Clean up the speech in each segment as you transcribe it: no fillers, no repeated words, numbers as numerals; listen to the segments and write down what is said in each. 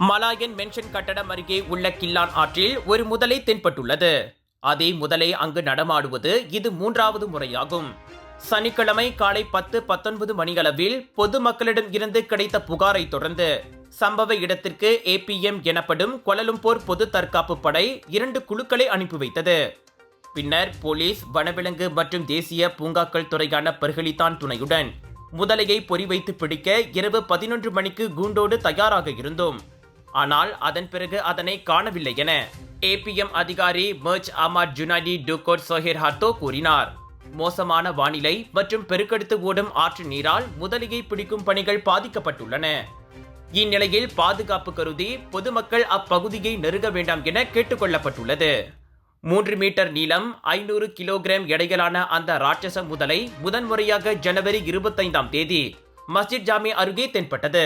Malayan mention கட்டடம் அருகே உள்ள கில்லான் ஆற்றில் ஒரு முதலை தென்பட்டுள்ளது. அதே முதலை அங்கு நடமாடுவது இது 3வது முறையாகும். சனிக்கிழமை காலை 10:19 மணியளவில் பொதுமக்களிடம் இருந்து கிடைத்த புகாரை தொடர்ந்து சம்பவ இடத்திற்கு APM எனப்படும் கோலாலம்பூர் பொது தற்காப்பு படை 2 குழுக்களை அனுப்பி வைத்தது. பின்னர் போலீஸ், வனவிலங்கு மற்றும் தேசிய பூங்காக்கள் துறையான பர்களித்தான் துணையுடன் முதலையை பொறிவைத்து பிடிக்க இரவு 11 மணிக்கு கூண்டோடு தயாராக இருந்தோம். ஆனால் அதன் பிறகு அதனை காணவில்லை என APM அதிகாரி மர்ச் அஹ்மத் ஜுனைடி டுகோட் சொஹேர் ஹர்தோ கூறினார். மோசமான வானிலை மற்றும் பெருக்கெடுத்து ஓடும் ஆற்று நீரால் முதலையை பிடிக்கும் பணிகள் பாதிக்கப்பட்டுள்ளன. இந்நிலையில் பாதுகாப்பு கருதி பொதுமக்கள் அப்பகுதியை நெருங்க வேண்டாம் என கேட்டுக் கொள்ளப்பட்டுள்ளது. 3 மீட்டர் நீளம் 500 கிலோகிராம் எடையிலான அந்த ராட்சச முதலை முதன்முறையாக ஜனவரி 25ஆம் தேதி மஸ்ஜித் ஜாமி அருகே தென்பட்டது.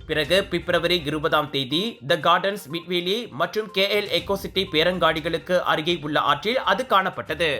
பிறகு பிப்ரவரி 20ஆம் தேதி தி கார்டன்ஸ் மிட்வேலி மற்றும் KL எக்கோ சிட்டி பேரங்காடிகளுக்கு அருகே உள்ள ஆற்றில் அது காணப்பட்டது.